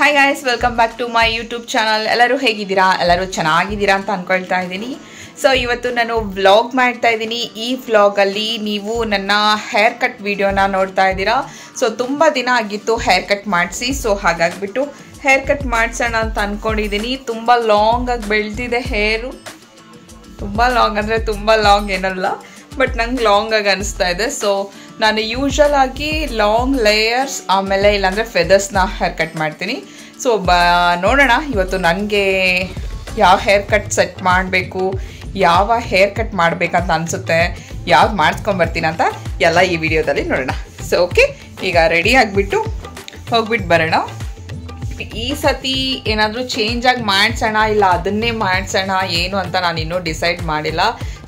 Hi guys, welcome back to my YouTube channel. ಎಲ್ಲರೂ ಹೇಗಿದ್ದೀರಾ? ಎಲ್ಲರೂ ಚೆನ್ನಾಗಿದ್ದೀರಾ ಅಂತ ಅಂದ್ಕೊಳ್ತಾ ಇದ್ದೀನಿ. ಸೊ ಇವತ್ತು ನಾನು ವ್ಲಾಗ್ ಮಾಡ್ತಾ ಇದ್ದೀನಿ. ಈ ವ್ಲಾಗಲ್ಲಿ ನೀವು ನನ್ನ ಹೇರ್ ಕಟ್ ವಿಡಿಯೋನ ನೋಡ್ತಾ ಇದ್ದೀರಾ. ಸೊ ತುಂಬ ದಿನ ಆಗಿತ್ತು ಹೇರ್ ಕಟ್ ಮಾಡಿಸಿ. ಸೊ ಹಾಗಾಗಿಬಿಟ್ಟು ಹೇರ್ ಕಟ್ ಮಾಡಿಸೋಣ ಅಂತ ಅಂದ್ಕೊಂಡಿದ್ದೀನಿ. ತುಂಬ ಲಾಂಗ್ ಆಗಿ ಬೆಳೆದಿದೆ ಹೇರು. ತುಂಬ ಲಾಂಗ್ ಅಂದರೆ ತುಂಬ ಲಾಂಗ್ ಏನಲ್ಲ, ಬಟ್ ನಂಗೆ ಲಾಂಗ್ ಆಗಿ ಅನಿಸ್ತಾ ಇದೆ. ಸೊ ನಾನು ಯೂಶಲ್ ಆಗಿ ಲಾಂಗ್ ಲೇಯರ್ಸ್ ಆಮೇಲೆ ಇಲ್ಲಾಂದರೆ ಫೆದರ್ಸ್ನ ಹೇರ್ ಕಟ್ ಮಾಡ್ತೀನಿ. ಸೊ ನೋಡೋಣ ಇವತ್ತು ನನಗೆ ಯಾವ ಹೇರ್ ಕಟ್ ಸೆಟ್ ಮಾಡಬೇಕು, ಯಾವ ಹೇರ್ ಕಟ್ ಮಾಡಬೇಕಂತ ಅನಿಸುತ್ತೆ, ಯಾವ್ದು ಮಾಡಿಸ್ಕೊಂಬರ್ತೀನಿ ಅಂತ ಎಲ್ಲ ಈ ವಿಡಿಯೋದಲ್ಲಿ ನೋಡೋಣ. ಸೊ ಓಕೆ, ಈಗ ರೆಡಿ ಆಗಿಬಿಟ್ಟು ಹೋಗ್ಬಿಟ್ಟು ಬರೋಣ. ಈ ಸತಿ ಏನಾದರೂ ಚೇಂಜ್ ಆಗಿ ಮಾಡಿಸೋಣ ಇಲ್ಲ ಅದನ್ನೇ ಮಾಡಿಸೋಣ ಏನು ಅಂತ ನಾನು ಇನ್ನೂ ಡಿಸೈಡ್ ಮಾಡಿಲ್ಲ.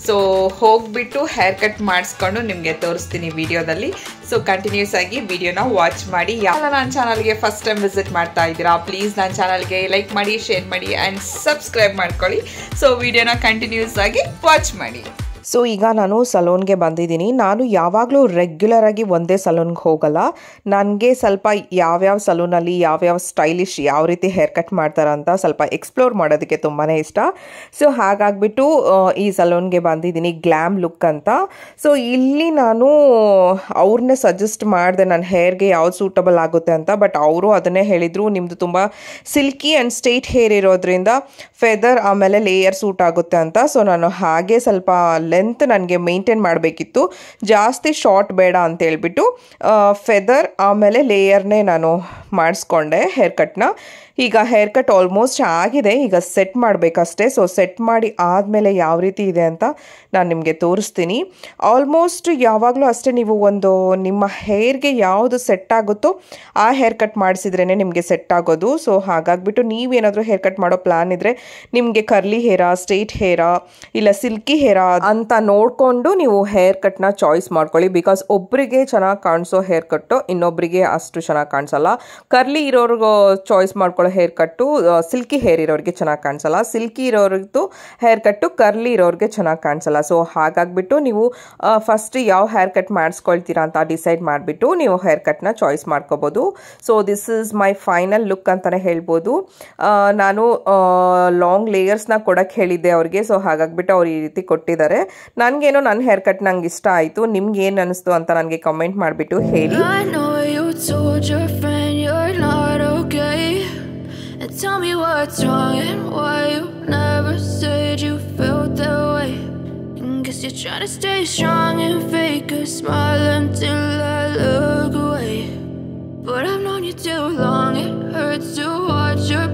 ಸೊ ಹೋಗ್ಬಿಟ್ಟು ಹೇರ್ ಕಟ್ ಮಾಡಿಸ್ಕೊಂಡು ನಿಮಗೆ ತೋರಿಸ್ತೀನಿ ವಿಡಿಯೋದಲ್ಲಿ. ಸೊ ಕಂಟಿನ್ಯೂಸ್ ಆಗಿ ವಿಡಿಯೋನ ವಾಚ್ ಮಾಡಿ. ಯಾರು ನನ್ನ ಚಾನಲ್ಗೆ ಫಸ್ಟ್ ಟೈಮ್ ವಿಸಿಟ್ ಮಾಡ್ತಾ ಇದ್ದೀರಾ, ಪ್ಲೀಸ್ ನನ್ನ ಚಾನಲ್ಗೆ ಲೈಕ್ ಮಾಡಿ, ಶೇರ್ ಮಾಡಿ ಆ್ಯಂಡ್ ಸಬ್ಸ್ಕ್ರೈಬ್ ಮಾಡ್ಕೊಳ್ಳಿ. ಸೊ ವಿಡಿಯೋನ ಕಂಟಿನ್ಯೂಸ್ ಆಗಿ ವಾಚ್ ಮಾಡಿ. ಸೊ ಈಗ ನಾನು ಸಲೂನ್ಗೆ ಬಂದಿದ್ದೀನಿ. ನಾನು ಯಾವಾಗಲೂ ರೆಗ್ಯುಲರಾಗಿ ಒಂದೇ ಸಲೂನ್ಗೆ ಹೋಗಲ್ಲ. ನನಗೆ ಸ್ವಲ್ಪ ಯಾವ್ಯಾವ ಸಲೂನಲ್ಲಿ ಯಾವ್ಯಾವ ಸ್ಟೈಲಿಶ್ ಯಾವ ರೀತಿ ಹೇರ್ ಕಟ್ ಮಾಡ್ತಾರೆ ಅಂತ ಸ್ವಲ್ಪ ಎಕ್ಸ್ಪ್ಲೋರ್ ಮಾಡೋದಕ್ಕೆ ತುಂಬಾ ಇಷ್ಟ. ಸೊ ಹಾಗಾಗಿಬಿಟ್ಟು ಈ ಸಲೂನ್ಗೆ ಬಂದಿದ್ದೀನಿ, ಗ್ಲ್ಯಾಮ್ ಲುಕ್ ಅಂತ. ಸೊ ಇಲ್ಲಿ ನಾನು ಅವ್ರನ್ನೇ ಸಜೆಸ್ಟ್ ಮಾಡಿದೆ ನನ್ನ ಹೇರ್ಗೆ ಯಾವ್ದು ಸೂಟಬಲ್ ಆಗುತ್ತೆ ಅಂತ. ಬಟ್ ಅವರು ಅದನ್ನೇ ಹೇಳಿದರು, ನಿಮ್ಮದು ತುಂಬ ಸಿಲ್ಕಿ ಆ್ಯಂಡ್ ಸ್ಟ್ರೈಟ್ ಹೇರ್ ಇರೋದ್ರಿಂದ ಫೆದರ್ ಆಮೇಲೆ ಲೇಯರ್ ಸೂಟ್ ಆಗುತ್ತೆ ಅಂತ. ಸೊ ನಾನು ಹಾಗೆ ಸ್ವಲ್ಪ ಲೆಂತ್ ನನಗೆ ಮೇಂಟೈನ್ ಮಾಡಬೇಕಿತ್ತು, ಜಾಸ್ತಿ ಶಾರ್ಟ್ ಬೇಡ ಅಂತ ಹೇಳ್ಬಿಟ್ಟು ಫೆದರ್ ಆಮೇಲೆ ಲೇಯರ್ನೇ ನಾನು ಮಾಡಿಸ್ಕೊಂಡೆ ಹೇರ್ ಕಟ್ನ. ಈಗ ಹೇರ್ ಕಟ್ ಆಲ್ಮೋಸ್ಟ್ ಆಗಿದೆ, ಈಗ ಸೆಟ್ ಮಾಡಬೇಕಷ್ಟೇ. ಸೊ ಸೆಟ್ ಮಾಡಿ ಆದಮೇಲೆ ಯಾವ ರೀತಿ ಇದೆ ಅಂತ ನಾನು ನಿಮಗೆ ತೋರಿಸ್ತೀನಿ. ಆಲ್ಮೋಸ್ಟ್ ಯಾವಾಗಲೂ ಅಷ್ಟೇ, ನೀವು ಒಂದು ನಿಮ್ಮ ಹೇರ್ಗೆ ಯಾವುದು ಸೆಟ್ ಆಗುತ್ತೋ ಆ ಹೇರ್ ಕಟ್ ಮಾಡಿಸಿದ್ರೇ ನಿಮಗೆ ಸೆಟ್ ಆಗೋದು. ಸೊ ಹಾಗಾಗಿಬಿಟ್ಟು ನೀವೇನಾದರೂ ಹೇರ್ ಕಟ್ ಮಾಡೋ ಪ್ಲ್ಯಾನ್ ಇದ್ದರೆ, ನಿಮಗೆ ಕರ್ಲಿ ಹೇರಾ, ಸ್ಟ್ರೈಟ್ ಹೇರಾ ಇಲ್ಲ ಸಿಲ್ಕಿ ಹೇರಾ ಅಂತ ನೋಡಿಕೊಂಡು ನೀವು ಹೇರ್ ಕಟ್ನ ಚಾಯ್ಸ್ ಮಾಡ್ಕೊಳ್ಳಿ. ಬಿಕಾಸ್ ಒಬ್ಬರಿಗೆ ಚೆನ್ನಾಗಿ ಕಾಣಿಸೋ ಹೇರ್ ಕಟ್ಟು ಇನ್ನೊಬ್ಬರಿಗೆ ಅಷ್ಟು ಚೆನ್ನಾಗಿ ಕಾಣಿಸಲ್ಲ. ಕರ್ಲಿ ಇರೋರ್ಗೂ ಚಾಯ್ಸ್ ಮಾಡ್ಕೊಳ್ಳೋ ಹೇರ್ ಕಟ್ಟು ಸಿಲ್ಕಿ ಹೇರ್ ಇರೋರಿಗೆ ಚೆನ್ನಾಗಿ ಕಾಣಿಸಲ್ಲ, ಸಿಲ್ಕಿ ಇರೋರ್ದು ಹೇರ್ ಕಟ್ಟು ಕರ್ಲಿ ಇರೋರಿಗೆ ಚೆನ್ನಾಗಿ ಕಾಣಿಸಲ್ಲ. ಸೊ ಹಾಗಾಗಿಬಿಟ್ಟು ನೀವು ಫಸ್ಟ್ ಯಾವ ಹೇರ್ ಕಟ್ ಮಾಡಿಸ್ಕೊಳ್ತೀರಾ ಅಂತ ಡಿಸೈಡ್ ಮಾಡಿಬಿಟ್ಟು ನೀವು ಹೇರ್ ಕಟ್ನ ಚಾಯ್ಸ್ ಮಾಡ್ಕೋಬೋದು. So this is my final look ಅಂತಲೇ ಹೇಳ್ಬೋದು. ನಾನು ಲಾಂಗ್ ಲೇಯರ್ಸ್ನ ಕೊಡೋಕ್ಕೆ ಹೇಳಿದ್ದೆ ಅವ್ರಿಗೆ. ಸೊ ಹಾಗಾಗಿಬಿಟ್ಟು ಅವ್ರು ಈ ರೀತಿ ಕೊಟ್ಟಿದ್ದಾರೆ. ನನಗೇನೋ ನನ್ನ ಹೇರ್ ಕಟ್ ನಂಗೆ ಇಷ್ಟ ಆಯಿತು. ನಿಮ್ಗೆ ಏನು ಅನ್ನಿಸ್ತು ಅಂತ ನನಗೆ ಕಮೆಂಟ್ ಮಾಡಿಬಿಟ್ಟು ಹೇಳಿ. Tell me what's wrong and why you never said you felt that way. Guess you're trying to stay strong and fake a smile until I look away. But I've known you too long, it hurts to watch your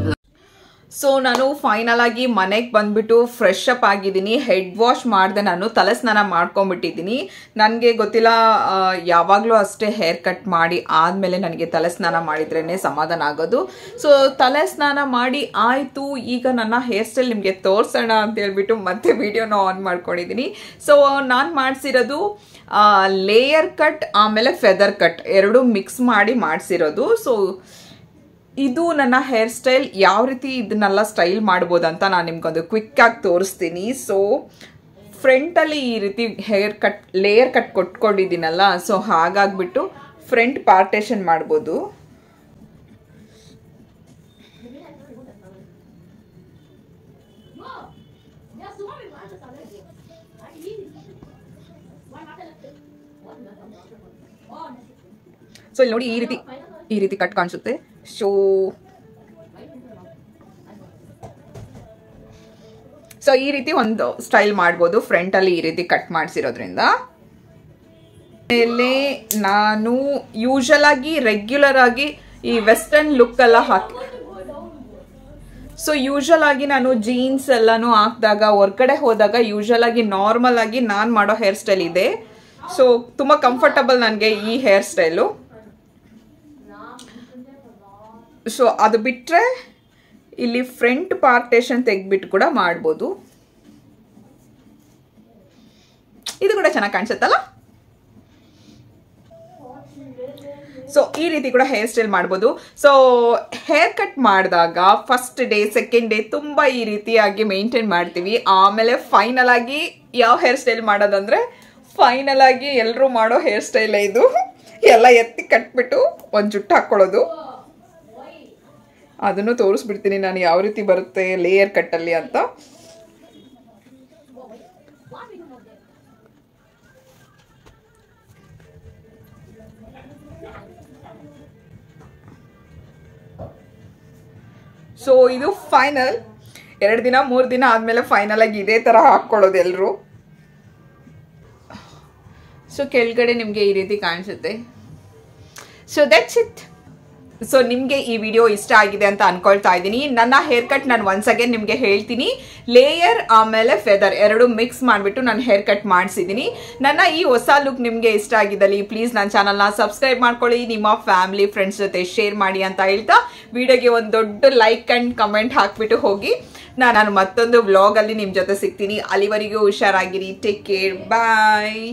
so ನಾನು final ಆಗಿ ಮನೆಗೆ ಬಂದುಬಿಟ್ಟು fresh up ಆಗಿದ್ದೀನಿ. Head wash ಮಾಡಿದೆ, ನಾನು ತಲೆ ಸ್ನಾನ ಮಾಡ್ಕೊಂಬಿಟ್ಟಿದ್ದೀನಿ. ನನಗೆ ಗೊತ್ತಿಲ್ಲ, ಯಾವಾಗಲೂ ಅಷ್ಟೇ ಹೇರ್ ಕಟ್ ಮಾಡಿ ಆದಮೇಲೆ ನನಗೆ ತಲೆ ಸ್ನಾನ ಮಾಡಿದ್ರೇ ಸಮಾಧಾನ ಆಗೋದು. ಸೊ ತಲೆ ಸ್ನಾನ ಮಾಡಿ ಆಯಿತು. ಈಗ ನನ್ನ ಹೇರ್ ಸ್ಟೈಲ್ ನಿಮಗೆ ತೋರಿಸೋಣ ಅಂತ ಹೇಳ್ಬಿಟ್ಟು ಮತ್ತೆ ವಿಡಿಯೋನ ಆನ್ ಮಾಡ್ಕೊಂಡಿದ್ದೀನಿ. ಸೊ ನಾನು ಮಾಡಿಸಿರೋದು ಲೇಯರ್ ಕಟ್ ಆಮೇಲೆ ಫೆದರ್ ಕಟ್ ಎರಡೂ ಮಿಕ್ಸ್ ಮಾಡಿ ಮಾಡಿಸಿರೋದು. ಸೊ ಇದು ನನ್ನ ಹೇರ್ ಸ್ಟೈಲ್. ಯಾವ ರೀತಿ ಇದನ್ನೆಲ್ಲ ಸ್ಟೈಲ್ ಮಾಡ್ಬೋದಂತ ನಾನು ನಿಮ್ಗೊಂದು ಕ್ವಿಕ್ಕಾಗಿ ತೋರಿಸ್ತೀನಿ. ಸೊ ಫ್ರಂಟಲ್ಲಿ ಈ ರೀತಿ ಹೇರ್ ಕಟ್ ಲೇಯರ್ ಕಟ್ ಕೊಟ್ಕೊಂಡಿದ್ದೀನಲ್ಲ, ಸೊ ಹಾಗಾಗಿಬಿಟ್ಟು ಫ್ರಂಟ್ ಪಾರ್ಟೇಷನ್ ಮಾಡ್ಬೋದು. ಸೊ ಇಲ್ಲಿ ನೋಡಿ, ಈ ರೀತಿ ಕಟ್ ಕಾಣಿಸುತ್ತೆ. ಸೊ ಈ ರೀತಿ ಒಂದು ಸ್ಟೈಲ್ ಮಾಡ್ಬೋದು ಫ್ರಂಟಲ್ಲಿ ಈ ರೀತಿ ಕಟ್ ಮಾಡಿಸಿರೋದ್ರಿಂದ. ಆಮೇಲೆ ನಾನು ಯೂಶಲ್ ಆಗಿ ರೆಗ್ಯುಲರ್ ಆಗಿ ಈ ವೆಸ್ಟರ್ನ್ ಲುಕ್ ಎಲ್ಲ ಹಾಕಿ, ಸೊ ಯೂಶಲ್ ಆಗಿ ನಾನು ಜೀನ್ಸ್ ಎಲ್ಲಾನು ಹಾಕಿದಾಗ ಹೊರಗಡೆ ಹೋದಾಗ ಯೂಶಲ್ ಆಗಿ ನಾರ್ಮಲ್ ಆಗಿ ನಾನು ಮಾಡೋ ಹೇರ್ ಸ್ಟೈಲ್ ಇದೆ. ಸೊ ತುಂಬ ಕಂಫರ್ಟಬಲ್ ನನಗೆ ಈ ಹೇರ್ ಸ್ಟೈಲು. ಸೊ ಅದು ಬಿಟ್ಟರೆ ಇಲ್ಲಿ ಫ್ರಂಟ್ ಪಾರ್ಟೇಷನ್ ತೆಗೆದ್ಬಿಟ್ಟು ಕೂಡ ಮಾಡ್ಬೋದು. ಇದು ಕೂಡ ಚೆನ್ನಾಗಿ ಕಾಣಿಸುತ್ತಲ್ಲ. ಸೊ ಈ ರೀತಿ ಕೂಡ ಹೇರ್ ಸ್ಟೈಲ್ ಮಾಡ್ಬೋದು. ಸೊ ಹೇರ್ ಕಟ್ ಮಾಡಿದಾಗ ಫಸ್ಟ್ ಡೇ ಸೆಕೆಂಡ್ ಡೇ ತುಂಬ ಈ ರೀತಿಯಾಗಿ ಮೇಂಟೈನ್ ಮಾಡ್ತೀವಿ. ಆಮೇಲೆ ಫೈನಲ್ ಆಗಿ ಯಾವ ಹೇರ್ ಸ್ಟೈಲ್ ಮಾಡೋದಂದರೆ, ಫೈನಲ್ ಆಗಿ ಎಲ್ಲರೂ ಮಾಡೋ ಹೇರ್ ಸ್ಟೈಲೇ ಇದು. ಎಲ್ಲ ಎತ್ತಿ ಕಟ್ಬಿಟ್ಟು ಒಂದು ಜುಟ್ಟು ಹಾಕ್ಕೊಳ್ಳೋದು. ಅದನ್ನು ತೋರಿಸ್ಬಿಡ್ತೀನಿ ನಾನು ಯಾವ ರೀತಿ ಬರುತ್ತೆ ಲೇಯರ್ ಕಟ್ಟಲ್ಲಿ ಅಂತ. ಸೊ ಇದು ಫೈನಲ್. 2 ದಿನ 3 ದಿನ ಆದಮೇಲೆ ಫೈನಲ್ ಆಗಿ ಇದೇ ಥರ ಹಾಕ್ಕೊಳ್ಳೋದು ಎಲ್ಲರೂ. ಸೊ ಕೆಳಗಡೆ ನಿಮಗೆ ಈ ರೀತಿ ಕಾಣಿಸುತ್ತೆ. So that's it. ಸೊ ನಿಮಗೆ ಈ ವಿಡಿಯೋ ಇಷ್ಟ ಆಗಿದೆ ಅಂತ ಅನ್ಕೊಳ್ತಾ ಇದ್ದೀನಿ. ನನ್ನ ಹೇರ್ ಕಟ್ ನಾನು ಒನ್ಸ್ ಅಗೇನ್ ನಿಮಗೆ ಹೇಳ್ತೀನಿ, ಲೇಯರ್ ಆಮೇಲೆ ಫೆದರ್ ಎರಡು ಮಿಕ್ಸ್ ಮಾಡಿಬಿಟ್ಟು ನಾನು ಹೇರ್ ಕಟ್ ಮಾಡಿಸಿದ್ದೀನಿ. ನನ್ನ ಈ ಹೊಸ ಲುಕ್ ನಿಮಗೆ ಇಷ್ಟ ಆಗಿದ್ದಲ್ಲಿ ಪ್ಲೀಸ್ ನನ್ನ ಚಾನಲ್ನ ಸಬ್ಸ್ಕ್ರೈಬ್ ಮಾಡ್ಕೊಳ್ಳಿ, ನಿಮ್ಮ ಫ್ಯಾಮಿಲಿ ಫ್ರೆಂಡ್ಸ್ ಜೊತೆ ಶೇರ್ ಮಾಡಿ ಅಂತ ಹೇಳ್ತಾ ವಿಡಿಯೋಗೆ ಒಂದು ದೊಡ್ಡ ಲೈಕ್ ಆ್ಯಂಡ್ ಕಮೆಂಟ್ ಹಾಕ್ಬಿಟ್ಟು ಹೋಗಿ. ನಾನು ಮತ್ತೊಂದು ವ್ಲಾಗಲ್ಲಿ ನಿಮ್ಮ ಜೊತೆ ಸಿಗ್ತೀನಿ. ಅಲ್ಲಿವರೆಗೂ ಹುಷಾರಾಗಿರಿ. Take care. ಬಾಯ್.